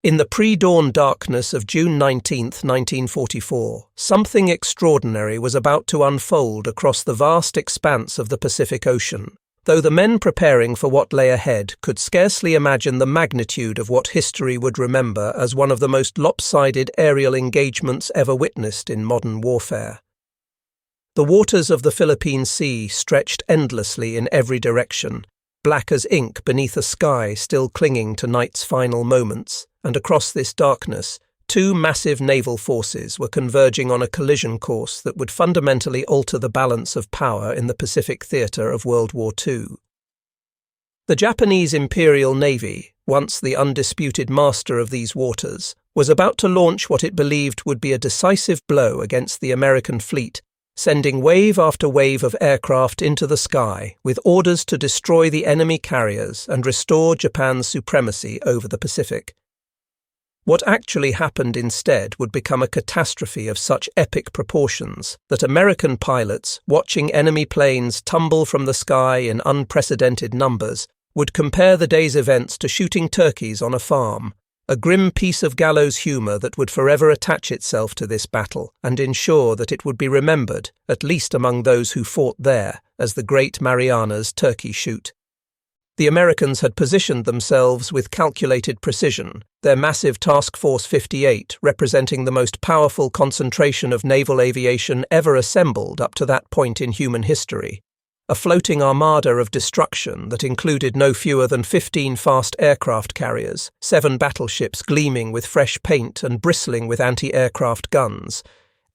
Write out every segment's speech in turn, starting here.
In the pre-dawn darkness of June 19, 1944, something extraordinary was about to unfold across the vast expanse of the Pacific Ocean, though the men preparing for what lay ahead could scarcely imagine the magnitude of what history would remember as one of the most lopsided aerial engagements ever witnessed in modern warfare. The waters of the Philippine Sea stretched endlessly in every direction, black as ink beneath a sky still clinging to night's final moments, and across this darkness, two massive naval forces were converging on a collision course that would fundamentally alter the balance of power in the Pacific theatre of World War II. The Japanese Imperial Navy, once the undisputed master of these waters, was about to launch what it believed would be a decisive blow against the American fleet, sending wave after wave of aircraft into the sky with orders to destroy the enemy carriers and restore Japan's supremacy over the Pacific. What actually happened instead would become a catastrophe of such epic proportions that American pilots, watching enemy planes tumble from the sky in unprecedented numbers, would compare the day's events to shooting turkeys on a farm, a grim piece of gallows humour that would forever attach itself to this battle and ensure that it would be remembered, at least among those who fought there, as the Great Marianas Turkey Shoot. The Americans had positioned themselves with calculated precision, their massive Task Force 58 representing the most powerful concentration of naval aviation ever assembled up to that point in human history, a floating armada of destruction that included no fewer than 15 fast aircraft carriers, 7 battleships gleaming with fresh paint and bristling with anti-aircraft guns,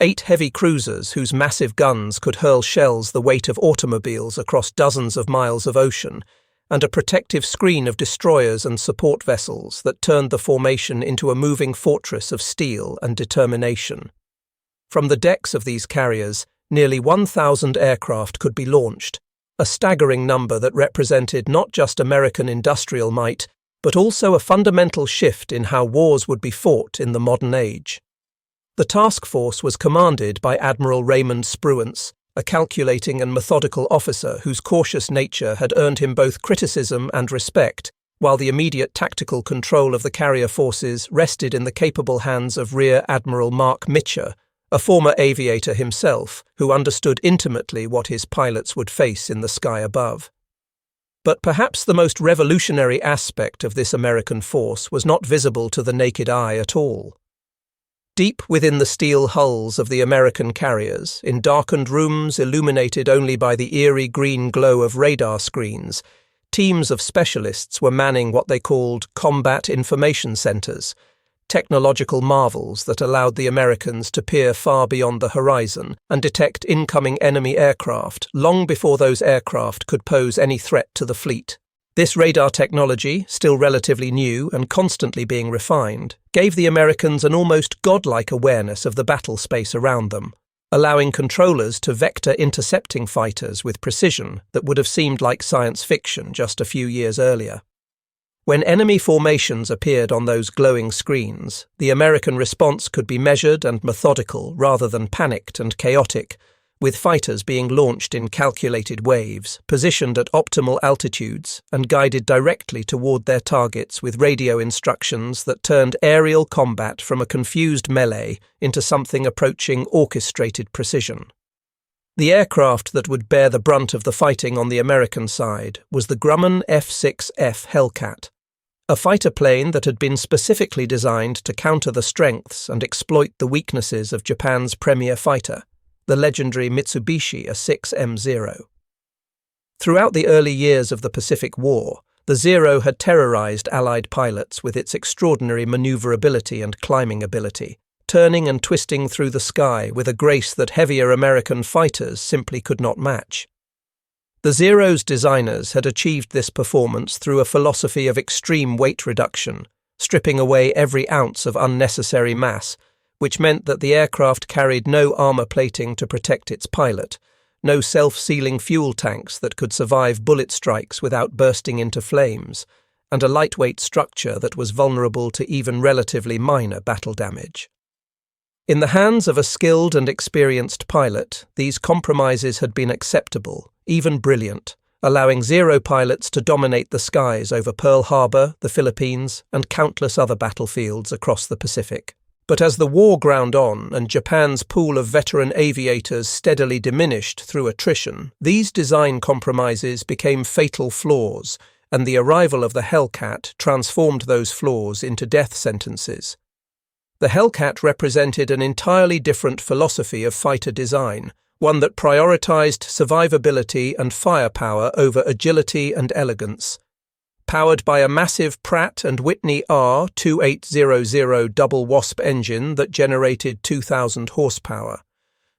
8 heavy cruisers whose massive guns could hurl shells the weight of automobiles across dozens of miles of ocean, and a protective screen of destroyers and support vessels that turned the formation into a moving fortress of steel and determination. From the decks of these carriers, nearly 1,000 aircraft could be launched, a staggering number that represented not just American industrial might, but also a fundamental shift in how wars would be fought in the modern age. The task force was commanded by Admiral Raymond Spruance, a calculating and methodical officer whose cautious nature had earned him both criticism and respect, while the immediate tactical control of the carrier forces rested in the capable hands of Rear Admiral Mark Mitcher, a former aviator himself who understood intimately what his pilots would face in the sky above. But perhaps the most revolutionary aspect of this American force was not visible to the naked eye at all. Deep within the steel hulls of the American carriers, in darkened rooms illuminated only by the eerie green glow of radar screens, teams of specialists were manning what they called combat information centers, technological marvels that allowed the Americans to peer far beyond the horizon and detect incoming enemy aircraft long before those aircraft could pose any threat to the fleet. This radar technology, still relatively new and constantly being refined, gave the Americans an almost godlike awareness of the battle space around them, allowing controllers to vector intercepting fighters with precision that would have seemed like science fiction just a few years earlier. When enemy formations appeared on those glowing screens, the American response could be measured and methodical rather than panicked and chaotic, with fighters being launched in calculated waves, positioned at optimal altitudes, and guided directly toward their targets with radio instructions that turned aerial combat from a confused melee into something approaching orchestrated precision. The aircraft that would bear the brunt of the fighting on the American side was the Grumman F-6F Hellcat, a fighter plane that had been specifically designed to counter the strengths and exploit the weaknesses of Japan's premier fighter, the legendary Mitsubishi A6M0. Throughout the early years of the Pacific War, the Zero had terrorized Allied pilots with its extraordinary maneuverability and climbing ability, turning and twisting through the sky with a grace that heavier American fighters simply could not match. The Zero's designers had achieved this performance through a philosophy of extreme weight reduction, stripping away every ounce of unnecessary mass, which meant that the aircraft carried no armor plating to protect its pilot, no self-sealing fuel tanks that could survive bullet strikes without bursting into flames, and a lightweight structure that was vulnerable to even relatively minor battle damage. In the hands of a skilled and experienced pilot, these compromises had been acceptable, even brilliant, allowing Zero pilots to dominate the skies over Pearl Harbor, the Philippines, and countless other battlefields across the Pacific. But as the war ground on and Japan's pool of veteran aviators steadily diminished through attrition, these design compromises became fatal flaws, and the arrival of the Hellcat transformed those flaws into death sentences. The Hellcat represented an entirely different philosophy of fighter design, one that prioritized survivability and firepower over agility and elegance. Powered by a massive Pratt & Whitney R2800 double Wasp engine that generated 2,000 horsepower.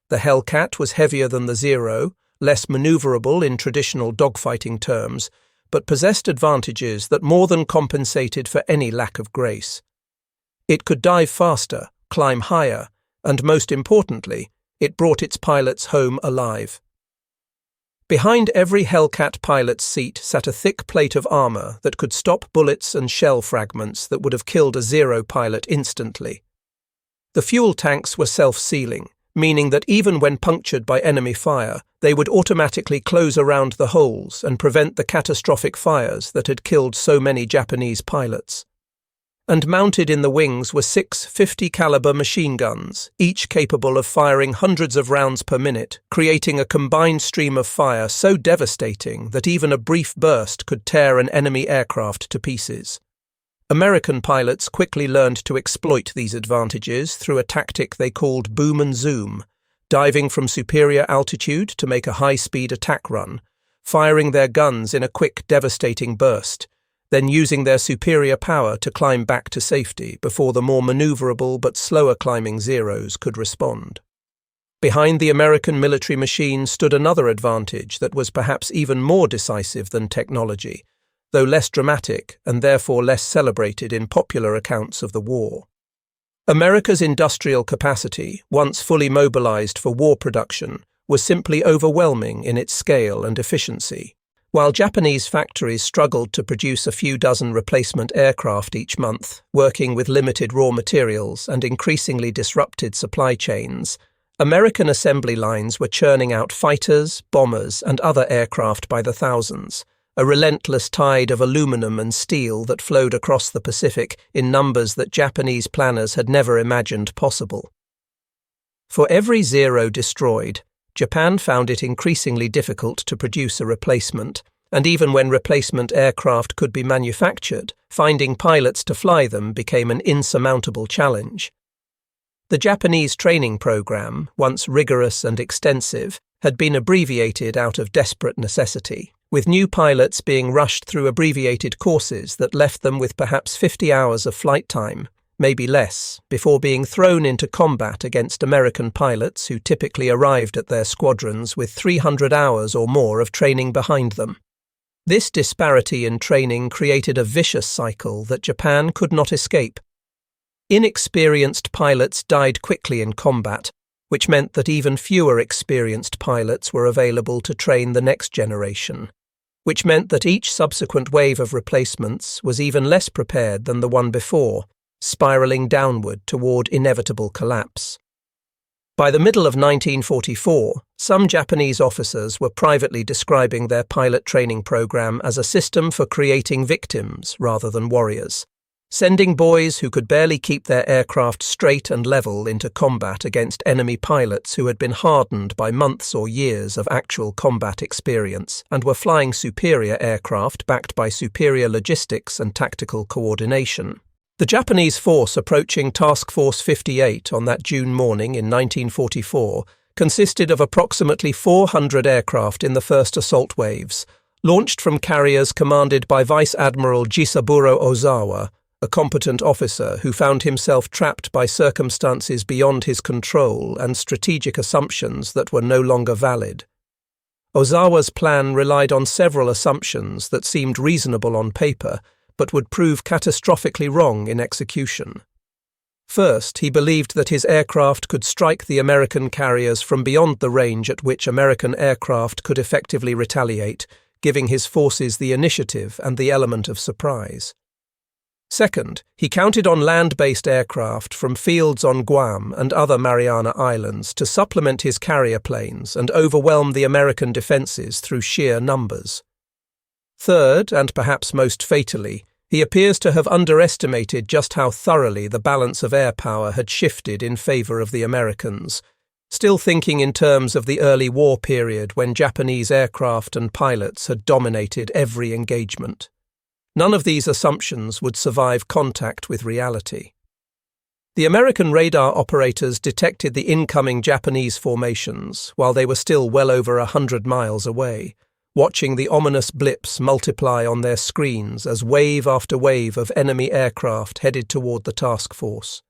The Hellcat was heavier than the Zero, less maneuverable in traditional dogfighting terms, but possessed advantages that more than compensated for any lack of grace. It could dive faster, climb higher, and most importantly, it brought its pilots home alive. Behind every Hellcat pilot's seat sat a thick plate of armor that could stop bullets and shell fragments that would have killed a Zero pilot instantly. The fuel tanks were self-sealing, meaning that even when punctured by enemy fire, they would automatically close around the holes and prevent the catastrophic fires that had killed so many Japanese pilots. And mounted in the wings were 6 50-caliber machine guns, each capable of firing hundreds of rounds per minute, creating a combined stream of fire so devastating that even a brief burst could tear an enemy aircraft to pieces. American pilots quickly learned to exploit these advantages through a tactic they called boom and zoom, diving from superior altitude to make a high-speed attack run, firing their guns in a quick, devastating burst, then using their superior power to climb back to safety before the more maneuverable but slower climbing Zeros could respond. Behind the American military machine stood another advantage that was perhaps even more decisive than technology, though less dramatic and therefore less celebrated in popular accounts of the war. America's industrial capacity, once fully mobilized for war production, was simply overwhelming in its scale and efficiency. While Japanese factories struggled to produce a few dozen replacement aircraft each month, working with limited raw materials and increasingly disrupted supply chains, American assembly lines were churning out fighters, bombers, and other aircraft by the thousands, a relentless tide of aluminum and steel that flowed across the Pacific in numbers that Japanese planners had never imagined possible. For every Zero destroyed, Japan found it increasingly difficult to produce a replacement, and even when replacement aircraft could be manufactured, finding pilots to fly them became an insurmountable challenge. The Japanese training program, once rigorous and extensive, had been abbreviated out of desperate necessity, with new pilots being rushed through abbreviated courses that left them with perhaps 50 hours of flight time, maybe less, before being thrown into combat against American pilots who typically arrived at their squadrons with 300 hours or more of training behind them. This disparity in training created a vicious cycle that Japan could not escape. Inexperienced pilots died quickly in combat, which meant that even fewer experienced pilots were available to train the next generation, which meant that each subsequent wave of replacements was even less prepared than the one before, spiraling downward toward inevitable collapse. By the middle of 1944, some Japanese officers were privately describing their pilot training program as a system for creating victims rather than warriors, sending boys who could barely keep their aircraft straight and level into combat against enemy pilots who had been hardened by months or years of actual combat experience and were flying superior aircraft backed by superior logistics and tactical coordination. The Japanese force approaching Task Force 58 on that June morning in 1944 consisted of approximately 400 aircraft in the first assault waves, launched from carriers commanded by Vice Admiral Jisaburo Ozawa, a competent officer who found himself trapped by circumstances beyond his control and strategic assumptions that were no longer valid. Ozawa's plan relied on several assumptions that seemed reasonable on paper, but would prove catastrophically wrong in execution. First, he believed that his aircraft could strike the American carriers from beyond the range at which American aircraft could effectively retaliate, giving his forces the initiative and the element of surprise. Second, he counted on land-based aircraft from fields on Guam and other Mariana Islands to supplement his carrier planes and overwhelm the American defenses through sheer numbers. Third, and perhaps most fatally, he appears to have underestimated just how thoroughly the balance of air power had shifted in favor of the Americans, still thinking in terms of the early war period when Japanese aircraft and pilots had dominated every engagement. None of these assumptions would survive contact with reality. The American radar operators detected the incoming Japanese formations while they were still well over 100 miles away, watching the ominous blips multiply on their screens as wave after wave of enemy aircraft headed toward the task force.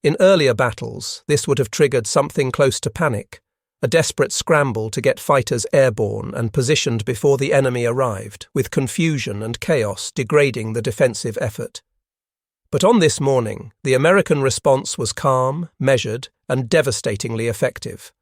In earlier battles, this would have triggered something close to panic, a desperate scramble to get fighters airborne and positioned before the enemy arrived, with confusion and chaos degrading the defensive effort. But on this morning, the American response was calm, measured, and devastatingly effective.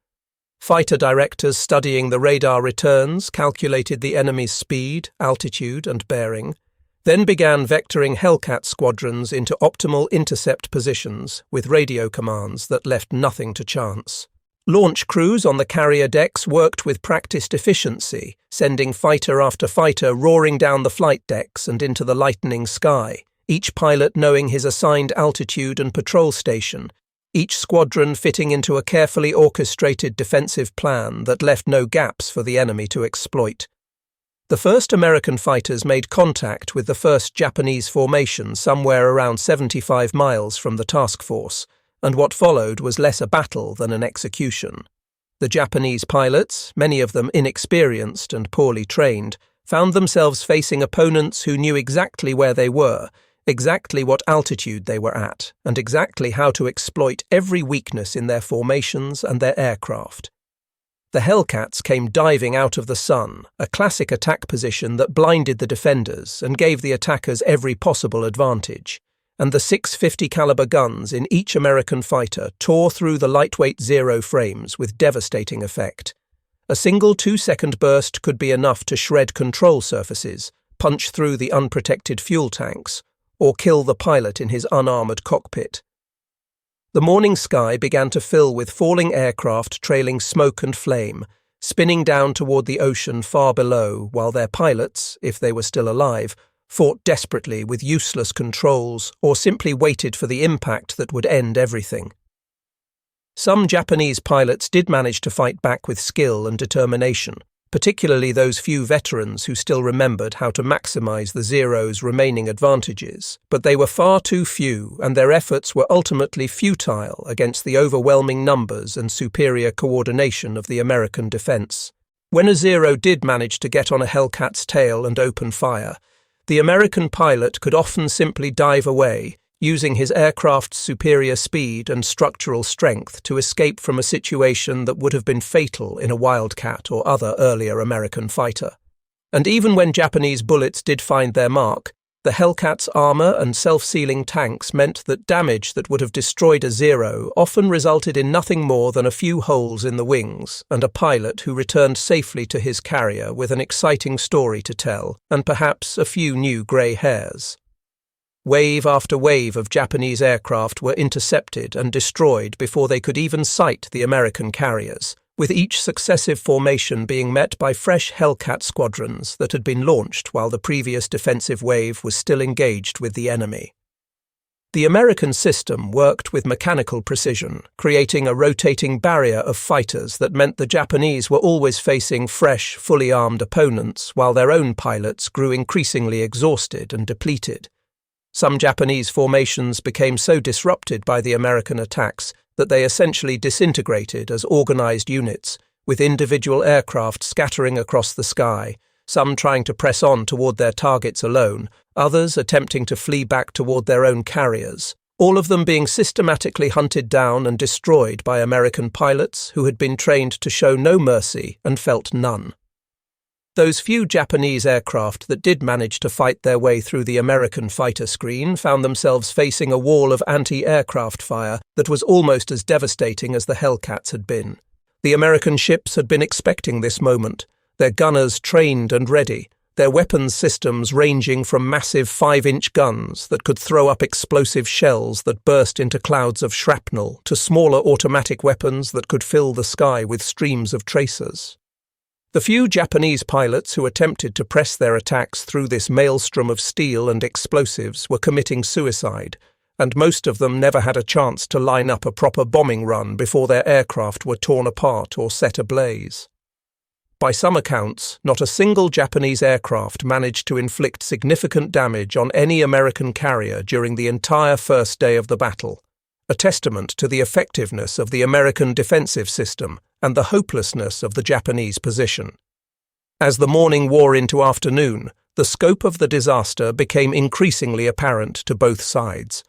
Fighter directors studying the radar returns calculated the enemy's speed, altitude, and bearing, then began vectoring Hellcat squadrons into optimal intercept positions with radio commands that left nothing to chance. Launch crews on the carrier decks worked with practiced efficiency, sending fighter after fighter roaring down the flight decks and into the lightening sky, each pilot knowing his assigned altitude and patrol station, each squadron fitting into a carefully orchestrated defensive plan that left no gaps for the enemy to exploit. The first American fighters made contact with the first Japanese formation somewhere around 75 miles from the task force, and what followed was less a battle than an execution. The Japanese pilots, many of them inexperienced and poorly trained, found themselves facing opponents who knew exactly where they were, exactly what altitude they were at, and exactly how to exploit every weakness in their formations and their aircraft. The Hellcats came diving out of the sun, a classic attack position that blinded the defenders and gave the attackers every possible advantage, and the 650 caliber guns in each American fighter tore through the lightweight Zero frames with devastating effect. A single 2-second burst could be enough to shred control surfaces, punch through the unprotected fuel tanks, or kill the pilot in his unarmored cockpit. The morning sky began to fill with falling aircraft trailing smoke and flame, spinning down toward the ocean far below, while their pilots, if they were still alive, fought desperately with useless controls or simply waited for the impact that would end everything. Some Japanese pilots did manage to fight back with skill and determination, particularly those few veterans who still remembered how to maximize the Zero's remaining advantages, but they were far too few and their efforts were ultimately futile against the overwhelming numbers and superior coordination of the American defense. When a Zero did manage to get on a Hellcat's tail and open fire, the American pilot could often simply dive away, using his aircraft's superior speed and structural strength to escape from a situation that would have been fatal in a Wildcat or other earlier American fighter. And even when Japanese bullets did find their mark, the Hellcat's armor and self-sealing tanks meant that damage that would have destroyed a Zero often resulted in nothing more than a few holes in the wings and a pilot who returned safely to his carrier with an exciting story to tell and perhaps a few new grey hairs. Wave after wave of Japanese aircraft were intercepted and destroyed before they could even sight the American carriers, with each successive formation being met by fresh Hellcat squadrons that had been launched while the previous defensive wave was still engaged with the enemy. The American system worked with mechanical precision, creating a rotating barrier of fighters that meant the Japanese were always facing fresh, fully armed opponents while their own pilots grew increasingly exhausted and depleted. Some Japanese formations became so disrupted by the American attacks that they essentially disintegrated as organized units, with individual aircraft scattering across the sky, some trying to press on toward their targets alone, others attempting to flee back toward their own carriers, all of them being systematically hunted down and destroyed by American pilots who had been trained to show no mercy and felt none. Those few Japanese aircraft that did manage to fight their way through the American fighter screen found themselves facing a wall of anti-aircraft fire that was almost as devastating as the Hellcats had been. The American ships had been expecting this moment, their gunners trained and ready, their weapons systems ranging from massive 5-inch guns that could throw up explosive shells that burst into clouds of shrapnel to smaller automatic weapons that could fill the sky with streams of tracers. The few Japanese pilots who attempted to press their attacks through this maelstrom of steel and explosives were committing suicide, and most of them never had a chance to line up a proper bombing run before their aircraft were torn apart or set ablaze. By some accounts, not a single Japanese aircraft managed to inflict significant damage on any American carrier during the entire first day of the battle, a testament to the effectiveness of the American defensive system and the hopelessness of the Japanese position. As the morning wore into afternoon, the scope of the disaster became increasingly apparent to both sides.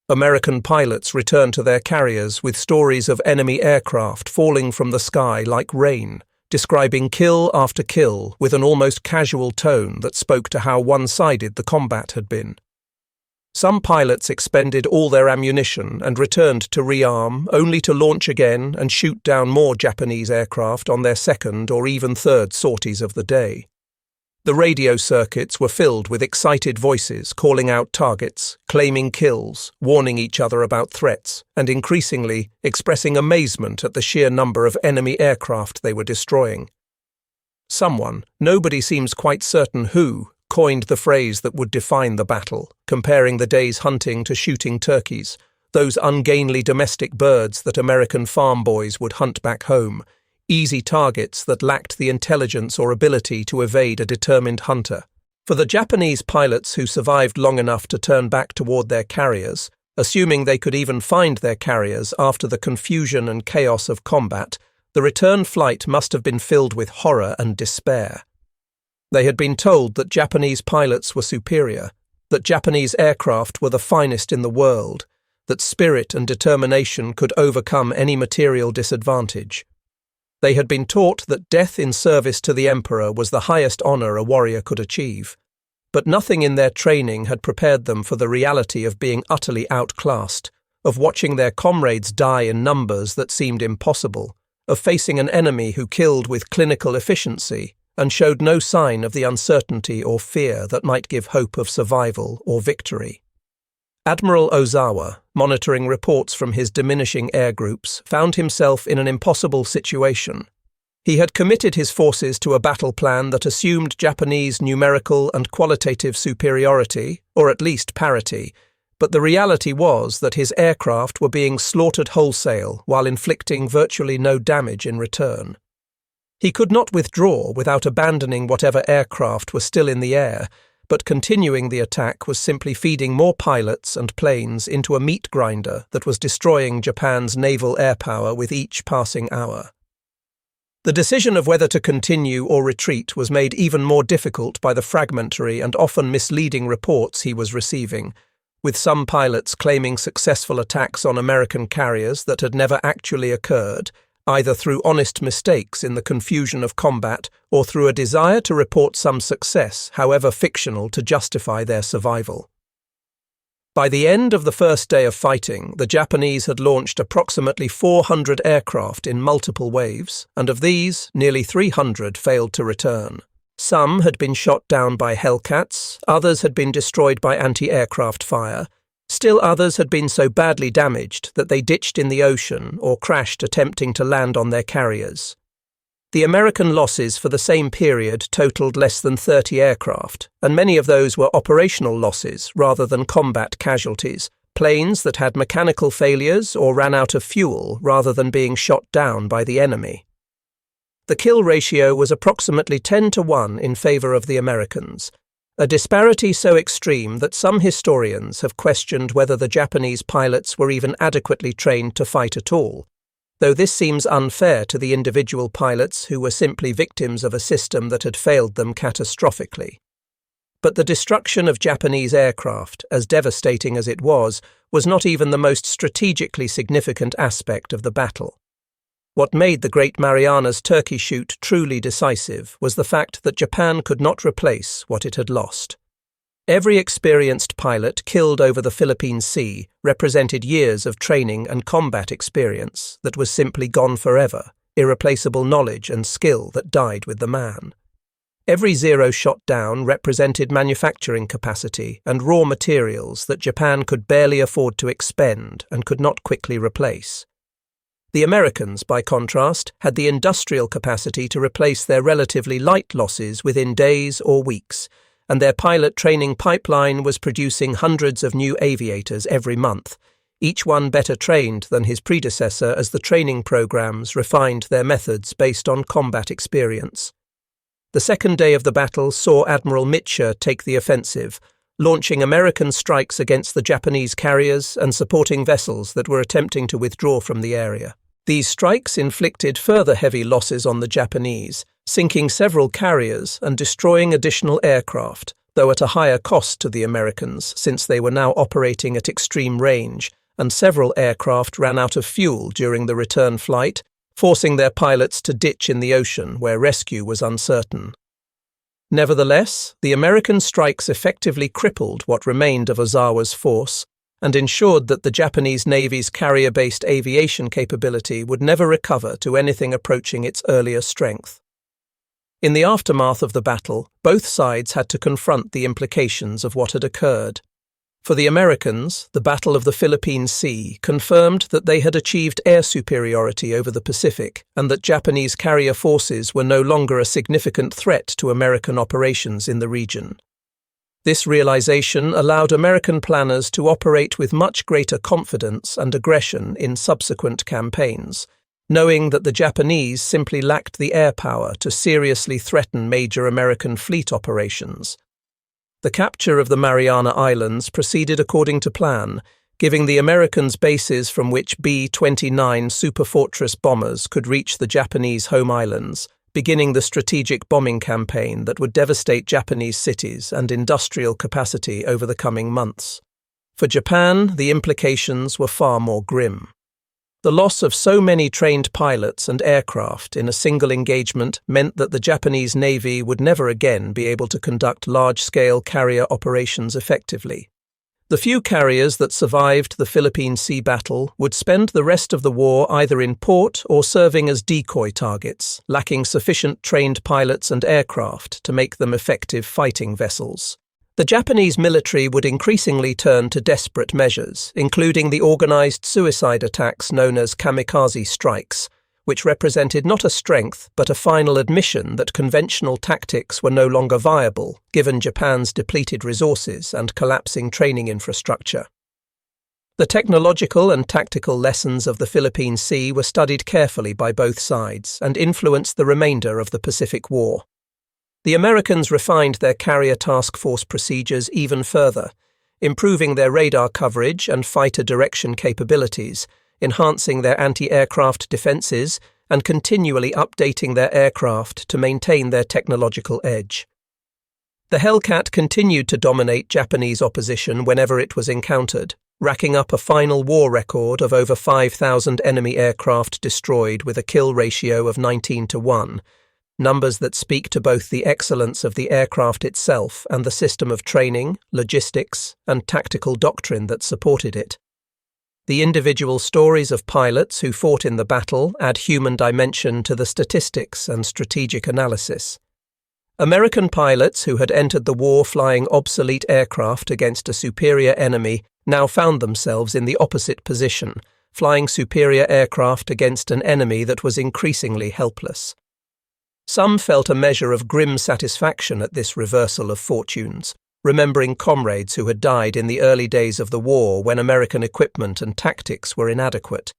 American pilots returned to their carriers with stories of enemy aircraft falling from the sky like rain, describing kill after kill with an almost casual tone that spoke to how one-sided the combat had been. Some pilots expended all their ammunition and returned to rearm, only to launch again and shoot down more Japanese aircraft on their second or even third sorties of the day. The radio circuits were filled with excited voices calling out targets, claiming kills, warning each other about threats, and increasingly expressing amazement at the sheer number of enemy aircraft they were destroying. Someone, nobody seems quite certain who, coined the phrase that would define the battle, comparing the day's hunting to shooting turkeys, those ungainly domestic birds that American farm boys would hunt back home, easy targets that lacked the intelligence or ability to evade a determined hunter. For the Japanese pilots who survived long enough to turn back toward their carriers, assuming they could even find their carriers after the confusion and chaos of combat, the return flight must have been filled with horror and despair. They had been told that Japanese pilots were superior, that Japanese aircraft were the finest in the world, that spirit and determination could overcome any material disadvantage. They had been taught that death in service to the emperor was the highest honor a warrior could achieve, but nothing in their training had prepared them for the reality of being utterly outclassed, of watching their comrades die in numbers that seemed impossible, of facing an enemy who killed with clinical efficiency and showed no sign of the uncertainty or fear that might give hope of survival or victory. Admiral Ozawa, monitoring reports from his diminishing air groups, found himself in an impossible situation. He had committed his forces to a battle plan that assumed Japanese numerical and qualitative superiority, or at least parity, but the reality was that his aircraft were being slaughtered wholesale while inflicting virtually no damage in return. He could not withdraw without abandoning whatever aircraft were still in the air, but continuing the attack was simply feeding more pilots and planes into a meat grinder that was destroying Japan's naval air power with each passing hour. The decision of whether to continue or retreat was made even more difficult by the fragmentary and often misleading reports he was receiving, with some pilots claiming successful attacks on American carriers that had never actually occurred, either through honest mistakes in the confusion of combat or through a desire to report some success, however fictional, to justify their survival. By the end of the first day of fighting, the Japanese had launched approximately 400 aircraft in multiple waves, and of these, nearly 300 failed to return. Some had been shot down by Hellcats, others had been destroyed by anti-aircraft fire, still others had been so badly damaged that they ditched in the ocean or crashed attempting to land on their carriers. The American losses for the same period totaled less than 30 aircraft, and many of those were operational losses rather than combat casualties, planes that had mechanical failures or ran out of fuel rather than being shot down by the enemy. The kill ratio was approximately 10-1 in favor of the Americans, a disparity so extreme that some historians have questioned whether the Japanese pilots were even adequately trained to fight at all, though this seems unfair to the individual pilots who were simply victims of a system that had failed them catastrophically. But the destruction of Japanese aircraft, as devastating as it was not even the most strategically significant aspect of the battle. What made the Great Marianas Turkey Shoot truly decisive was the fact that Japan could not replace what it had lost. Every experienced pilot killed over the Philippine Sea represented years of training and combat experience that was simply gone forever, irreplaceable knowledge and skill that died with the man. Every zero shot down represented manufacturing capacity and raw materials that Japan could barely afford to expend and could not quickly replace. The Americans, by contrast, had the industrial capacity to replace their relatively light losses within days or weeks, and their pilot training pipeline was producing hundreds of new aviators every month, each one better trained than his predecessor as the training programs refined their methods based on combat experience. The second day of the battle saw Admiral Mitscher take the offensive, launching American strikes against the Japanese carriers and supporting vessels that were attempting to withdraw from the area. These strikes inflicted further heavy losses on the Japanese, sinking several carriers and destroying additional aircraft, though at a higher cost to the Americans since they were now operating at extreme range, and several aircraft ran out of fuel during the return flight, forcing their pilots to ditch in the ocean where rescue was uncertain. Nevertheless, the American strikes effectively crippled what remained of Ozawa's force and ensured that the Japanese Navy's carrier-based aviation capability would never recover to anything approaching its earlier strength. In the aftermath of the battle, both sides had to confront the implications of what had occurred. For the Americans, the Battle of the Philippine Sea confirmed that they had achieved air superiority over the Pacific and that Japanese carrier forces were no longer a significant threat to American operations in the region. This realization allowed American planners to operate with much greater confidence and aggression in subsequent campaigns, knowing that the Japanese simply lacked the air power to seriously threaten major American fleet operations. The capture of the Mariana Islands proceeded according to plan, giving the Americans bases from which B-29 Superfortress bombers could reach the Japanese home islands, beginning the strategic bombing campaign that would devastate Japanese cities and industrial capacity over the coming months. For Japan, the implications were far more grim. The loss of so many trained pilots and aircraft in a single engagement meant that the Japanese Navy would never again be able to conduct large-scale carrier operations effectively. The few carriers that survived the Philippine Sea battle would spend the rest of the war either in port or serving as decoy targets, lacking sufficient trained pilots and aircraft to make them effective fighting vessels. The Japanese military would increasingly turn to desperate measures, including the organized suicide attacks known as kamikaze strikes, which represented not a strength but a final admission that conventional tactics were no longer viable, given Japan's depleted resources and collapsing training infrastructure. The technological and tactical lessons of the Philippine Sea were studied carefully by both sides and influenced the remainder of the Pacific War. The Americans refined their carrier task force procedures even further, improving their radar coverage and fighter direction capabilities, enhancing their anti-aircraft defenses, and continually updating their aircraft to maintain their technological edge. The Hellcat continued to dominate Japanese opposition whenever it was encountered, racking up a final war record of over 5,000 enemy aircraft destroyed with a kill ratio of 19-1, numbers that speak to both the excellence of the aircraft itself and the system of training, logistics, and tactical doctrine that supported it. The individual stories of pilots who fought in the battle add human dimension to the statistics and strategic analysis. American pilots who had entered the war flying obsolete aircraft against a superior enemy now found themselves in the opposite position, flying superior aircraft against an enemy that was increasingly helpless. Some felt a measure of grim satisfaction at this reversal of fortunes, remembering comrades who had died in the early days of the war when American equipment and tactics were inadequate.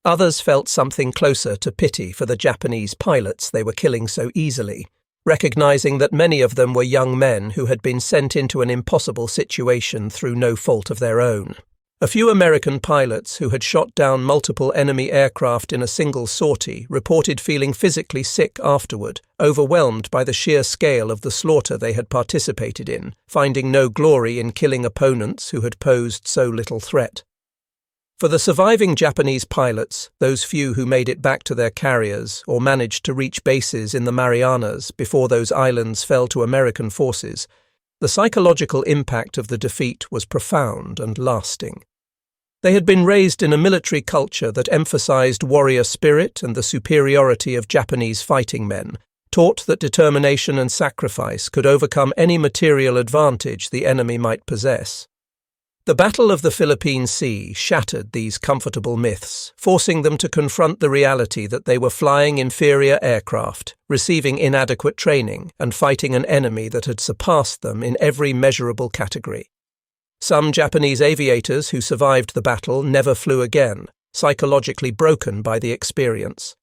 Others felt something closer to pity for the Japanese pilots they were killing so easily, recognizing that many of them were young men who had been sent into an impossible situation through no fault of their own. A few American pilots who had shot down multiple enemy aircraft in a single sortie reported feeling physically sick afterward, overwhelmed by the sheer scale of the slaughter they had participated in, finding no glory in killing opponents who had posed so little threat. For the surviving Japanese pilots, those few who made it back to their carriers or managed to reach bases in the Marianas before those islands fell to American forces, the psychological impact of the defeat was profound and lasting. They had been raised in a military culture that emphasized warrior spirit and the superiority of Japanese fighting men, taught that determination and sacrifice could overcome any material advantage the enemy might possess. The Battle of the Philippine Sea shattered these comfortable myths, forcing them to confront the reality that they were flying inferior aircraft, receiving inadequate training, and fighting an enemy that had surpassed them in every measurable category. Some Japanese aviators who survived the battle never flew again, psychologically broken by the experience.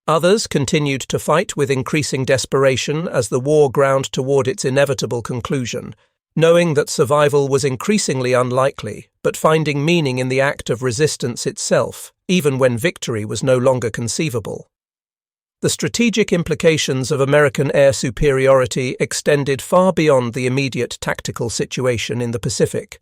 Others continued to fight with increasing desperation as the war ground toward its inevitable conclusion, knowing that survival was increasingly unlikely, but finding meaning in the act of resistance itself, even when victory was no longer conceivable. The strategic implications of American air superiority extended far beyond the immediate tactical situation in the Pacific.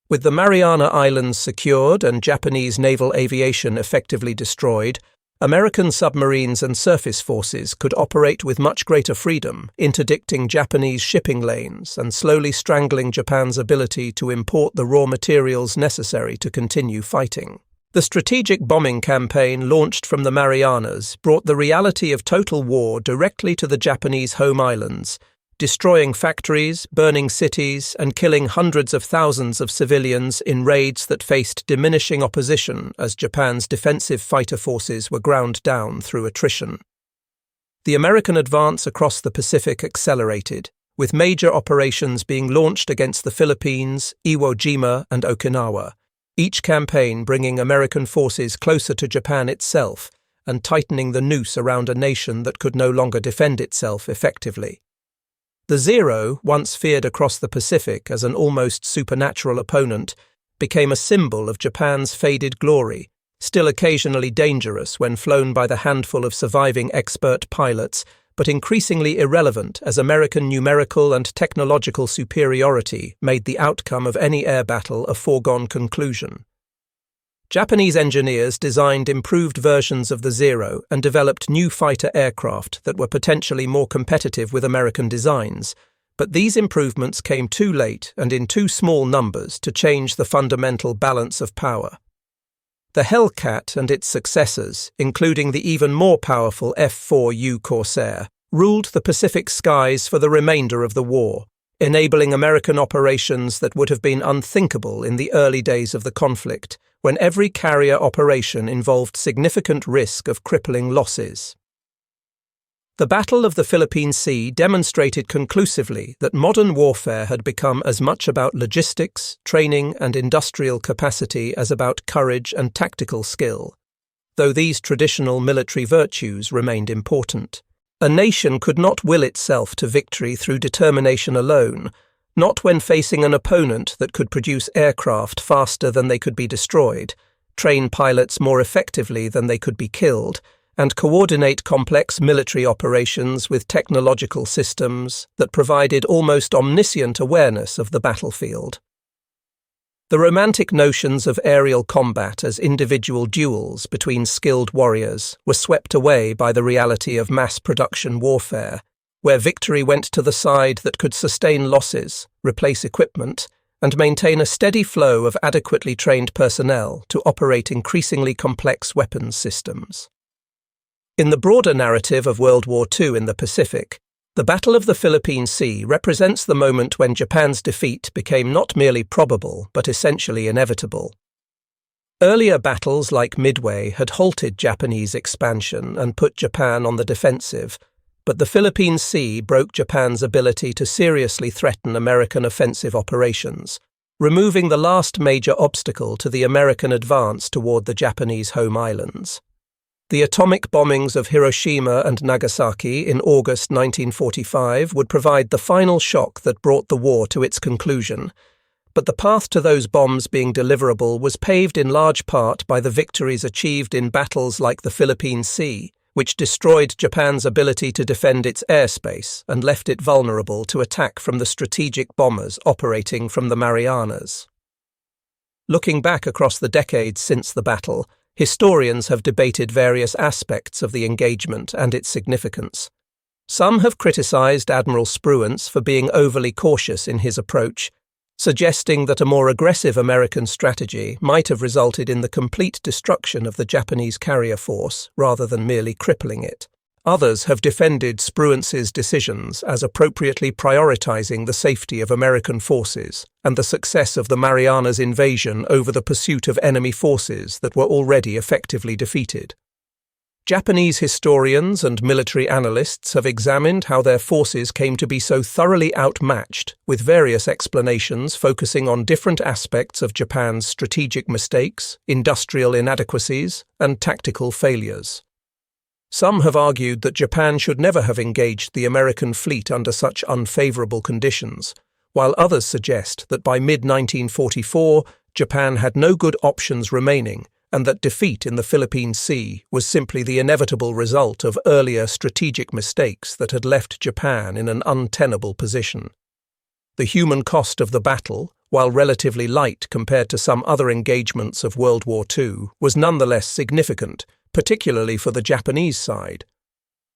With the Mariana Islands secured and Japanese naval aviation effectively destroyed, American submarines and surface forces could operate with much greater freedom, interdicting Japanese shipping lanes and slowly strangling Japan's ability to import the raw materials necessary to continue fighting. The strategic bombing campaign launched from the Marianas brought the reality of total war directly to the Japanese home islands, destroying factories, burning cities, and killing hundreds of thousands of civilians in raids that faced diminishing opposition as Japan's defensive fighter forces were ground down through attrition. The American advance across the Pacific accelerated, with major operations being launched against the Philippines, Iwo Jima, and Okinawa, each campaign bringing American forces closer to Japan itself and tightening the noose around a nation that could no longer defend itself effectively. The Zero, once feared across the Pacific as an almost supernatural opponent, became a symbol of Japan's faded glory, still occasionally dangerous when flown by the handful of surviving expert pilots, but increasingly irrelevant as American numerical and technological superiority made the outcome of any air battle a foregone conclusion. Japanese engineers designed improved versions of the Zero and developed new fighter aircraft that were potentially more competitive with American designs, but these improvements came too late and in too small numbers to change the fundamental balance of power. The Hellcat and its successors, including the even more powerful F-4U Corsair, ruled the Pacific skies for the remainder of the war, enabling American operations that would have been unthinkable in the early days of the conflict, when every carrier operation involved significant risk of crippling losses. The Battle of the Philippine Sea demonstrated conclusively that modern warfare had become as much about logistics, training, and industrial capacity as about courage and tactical skill, though these traditional military virtues remained important. A nation could not will itself to victory through determination alone, not when facing an opponent that could produce aircraft faster than they could be destroyed, train pilots more effectively than they could be killed, and coordinate complex military operations with technological systems that provided almost omniscient awareness of the battlefield. The romantic notions of aerial combat as individual duels between skilled warriors were swept away by the reality of mass production warfare, where victory went to the side that could sustain losses, replace equipment, and maintain a steady flow of adequately trained personnel to operate increasingly complex weapons systems. In the broader narrative of World War II in the Pacific, the Battle of the Philippine Sea represents the moment when Japan's defeat became not merely probable but essentially inevitable. Earlier battles like Midway had halted Japanese expansion and put Japan on the defensive, but the Philippine Sea broke Japan's ability to seriously threaten American offensive operations, removing the last major obstacle to the American advance toward the Japanese home islands. The atomic bombings of Hiroshima and Nagasaki in August 1945 would provide the final shock that brought the war to its conclusion, but the path to those bombs being deliverable was paved in large part by the victories achieved in battles like the Philippine Sea, which destroyed Japan's ability to defend its airspace and left it vulnerable to attack from the strategic bombers operating from the Marianas. Looking back across the decades since the battle, historians have debated various aspects of the engagement and its significance. Some have criticized Admiral Spruance for being overly cautious in his approach, suggesting that a more aggressive American strategy might have resulted in the complete destruction of the Japanese carrier force rather than merely crippling it. Others have defended Spruance's decisions as appropriately prioritizing the safety of American forces and the success of the Marianas invasion over the pursuit of enemy forces that were already effectively defeated. Japanese historians and military analysts have examined how their forces came to be so thoroughly outmatched, with various explanations focusing on different aspects of Japan's strategic mistakes, industrial inadequacies, and tactical failures. Some have argued that Japan should never have engaged the American fleet under such unfavorable conditions, while others suggest that by mid-1944, Japan had no good options remaining and that defeat in the Philippine Sea was simply the inevitable result of earlier strategic mistakes that had left Japan in an untenable position. The human cost of the battle, while relatively light compared to some other engagements of World War II, was nonetheless significant, particularly for the Japanese side.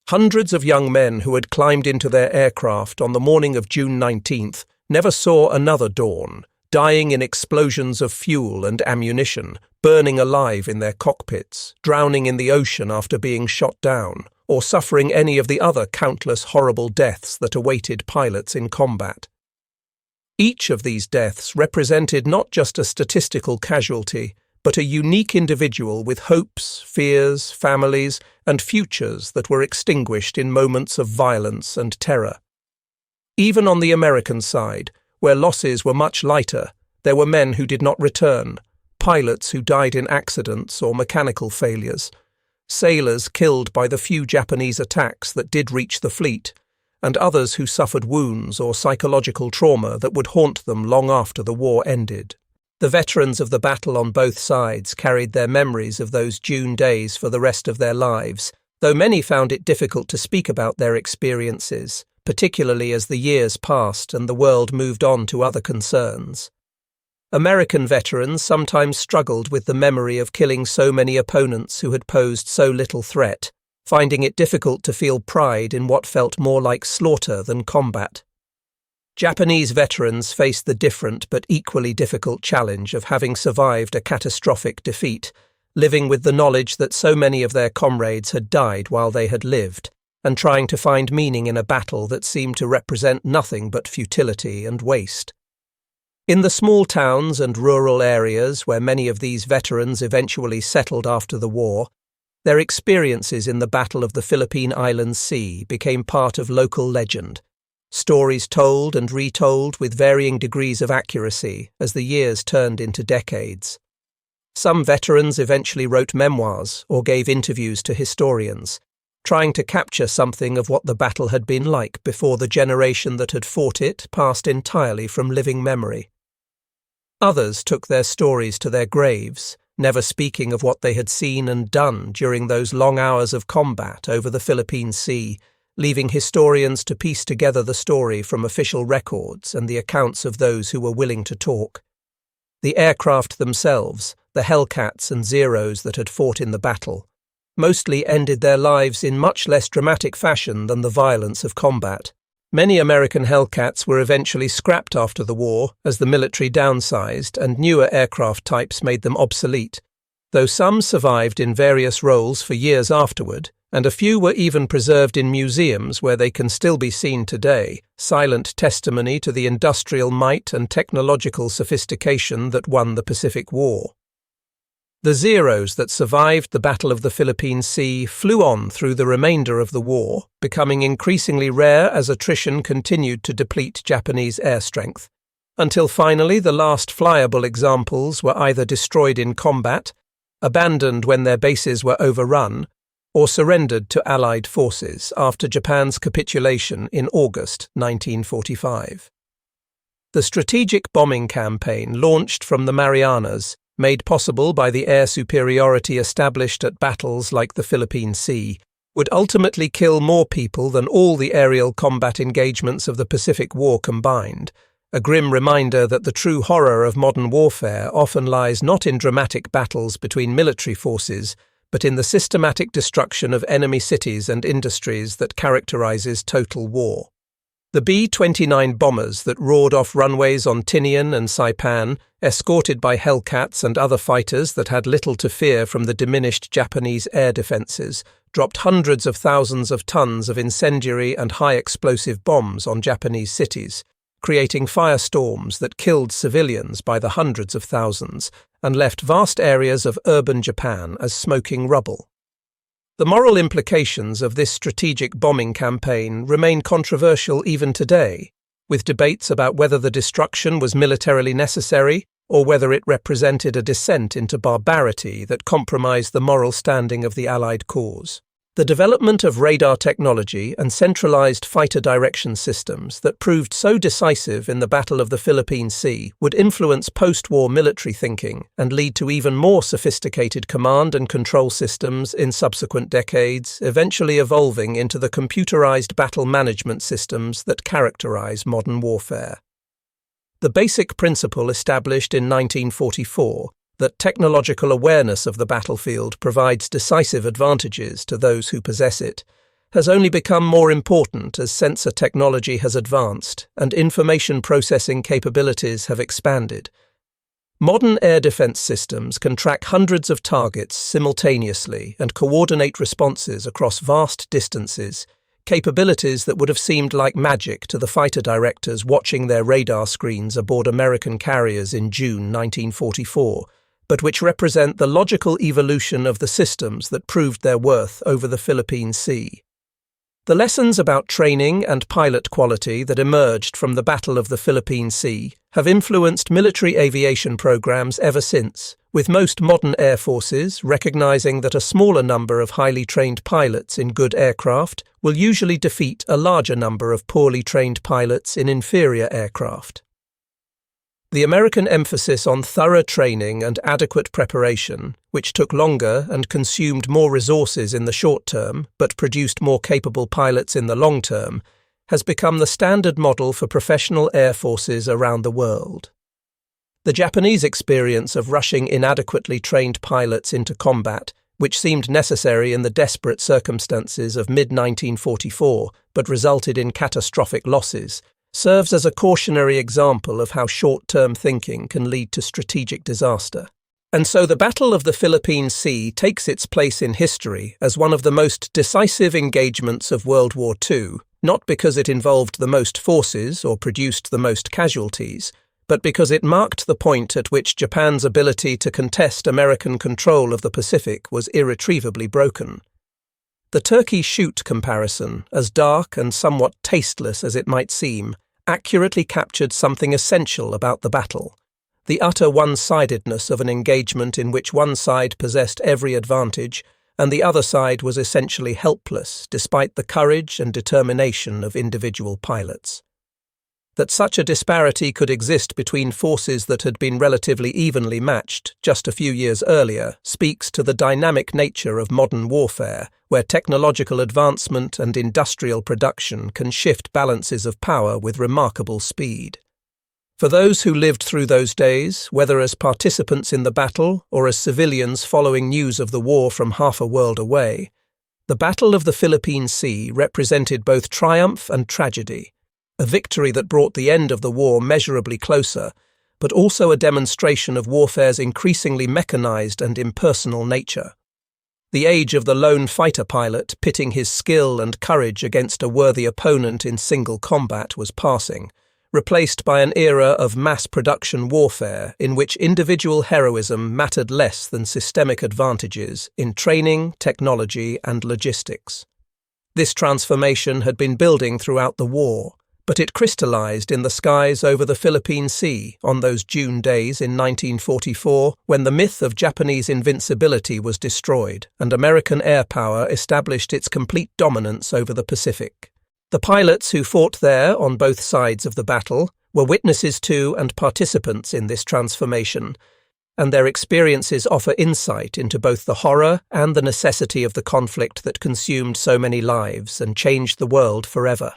Hundreds of young men who had climbed into their aircraft on the morning of June 19th never saw another dawn, dying in explosions of fuel and ammunition, burning alive in their cockpits, drowning in the ocean after being shot down, or suffering any of the other countless horrible deaths that awaited pilots in combat. Each of these deaths represented not just a statistical casualty, but a unique individual with hopes, fears, families, and futures that were extinguished in moments of violence and terror. Even on the American side, where losses were much lighter, there were men who did not return, pilots who died in accidents or mechanical failures, sailors killed by the few Japanese attacks that did reach the fleet, and others who suffered wounds or psychological trauma that would haunt them long after the war ended. The veterans of the battle on both sides carried their memories of those June days for the rest of their lives, though many found it difficult to speak about their experiences, particularly as the years passed and the world moved on to other concerns. American veterans sometimes struggled with the memory of killing so many opponents who had posed so little threat, finding it difficult to feel pride in what felt more like slaughter than combat. Japanese veterans faced the different but equally difficult challenge of having survived a catastrophic defeat, living with the knowledge that so many of their comrades had died while they had lived, and trying to find meaning in a battle that seemed to represent nothing but futility and waste. In the small towns and rural areas where many of these veterans eventually settled after the war, their experiences in the Battle of the Philippine Islands Sea became part of local legend, stories told and retold with varying degrees of accuracy as the years turned into decades. Some veterans eventually wrote memoirs or gave interviews to historians, trying to capture something of what the battle had been like before the generation that had fought it passed entirely from living memory. Others took their stories to their graves, never speaking of what they had seen and done during those long hours of combat over the Philippine Sea, leaving historians to piece together the story from official records and the accounts of those who were willing to talk. The aircraft themselves, the Hellcats and Zeros that had fought in the battle, mostly ended their lives in much less dramatic fashion than the violence of combat. Many American Hellcats were eventually scrapped after the war as the military downsized and newer aircraft types made them obsolete, though some survived in various roles for years afterward, and a few were even preserved in museums where they can still be seen today, silent testimony to the industrial might and technological sophistication that won the Pacific War. The Zeros that survived the Battle of the Philippine Sea flew on through the remainder of the war, becoming increasingly rare as attrition continued to deplete Japanese air strength, until finally the last flyable examples were either destroyed in combat, abandoned when their bases were overrun, or surrendered to Allied forces after Japan's capitulation in August 1945. The strategic bombing campaign launched from the Marianas, made possible by the air superiority established at battles like the Philippine Sea, would ultimately kill more people than all the aerial combat engagements of the Pacific War combined, a grim reminder that the true horror of modern warfare often lies not in dramatic battles between military forces, but in the systematic destruction of enemy cities and industries that characterizes total war. The B-29 bombers that roared off runways on Tinian and Saipan, escorted by Hellcats and other fighters that had little to fear from the diminished Japanese air defenses, dropped hundreds of thousands of tons of incendiary and high-explosive bombs on Japanese cities, creating firestorms that killed civilians by the hundreds of thousands and left vast areas of urban Japan as smoking rubble. The moral implications of this strategic bombing campaign remain controversial even today, with debates about whether the destruction was militarily necessary or whether it represented a descent into barbarity that compromised the moral standing of the Allied cause. The development of radar technology and centralized fighter direction systems that proved so decisive in the Battle of the Philippine Sea would influence post-war military thinking and lead to even more sophisticated command and control systems in subsequent decades, eventually evolving into the computerized battle management systems that characterize modern warfare. The basic principle established in 1944, that technological awareness of the battlefield provides decisive advantages to those who possess it, has only become more important as sensor technology has advanced and information processing capabilities have expanded. Modern air defense systems can track hundreds of targets simultaneously and coordinate responses across vast distances, capabilities that would have seemed like magic to the fighter directors watching their radar screens aboard American carriers in June 1944, but which represent the logical evolution of the systems that proved their worth over the Philippine Sea. The lessons about training and pilot quality that emerged from the Battle of the Philippine Sea have influenced military aviation programs ever since, with most modern air forces recognizing that a smaller number of highly trained pilots in good aircraft will usually defeat a larger number of poorly trained pilots in inferior aircraft. The American emphasis on thorough training and adequate preparation, which took longer and consumed more resources in the short term but produced more capable pilots in the long term, has become the standard model for professional air forces around the world. The Japanese experience of rushing inadequately trained pilots into combat, which seemed necessary in the desperate circumstances of mid-1944 but resulted in catastrophic losses, serves as a cautionary example of how short-term thinking can lead to strategic disaster. And so the Battle of the Philippine Sea takes its place in history as one of the most decisive engagements of World War II, not because it involved the most forces or produced the most casualties, but because it marked the point at which Japan's ability to contest American control of the Pacific was irretrievably broken. The turkey shoot comparison, as dark and somewhat tasteless as it might seem, accurately captured something essential about the battle: the utter one-sidedness of an engagement in which one side possessed every advantage and the other side was essentially helpless despite the courage and determination of individual pilots. That such a disparity could exist between forces that had been relatively evenly matched just a few years earlier speaks to the dynamic nature of modern warfare, where technological advancement and industrial production can shift balances of power with remarkable speed. For those who lived through those days, whether as participants in the battle or as civilians following news of the war from half a world away, the Battle of the Philippine Sea represented both triumph and tragedy, a victory that brought the end of the war measurably closer, but also a demonstration of warfare's increasingly mechanized and impersonal nature. The age of the lone fighter pilot pitting his skill and courage against a worthy opponent in single combat was passing, replaced by an era of mass-production warfare in which individual heroism mattered less than systemic advantages in training, technology, and logistics. This transformation had been building throughout the war, but it crystallized in the skies over the Philippine Sea on those June days in 1944 when the myth of Japanese invincibility was destroyed and American air power established its complete dominance over the Pacific. The pilots who fought there on both sides of the battle were witnesses to and participants in this transformation, and their experiences offer insight into both the horror and the necessity of the conflict that consumed so many lives and changed the world forever.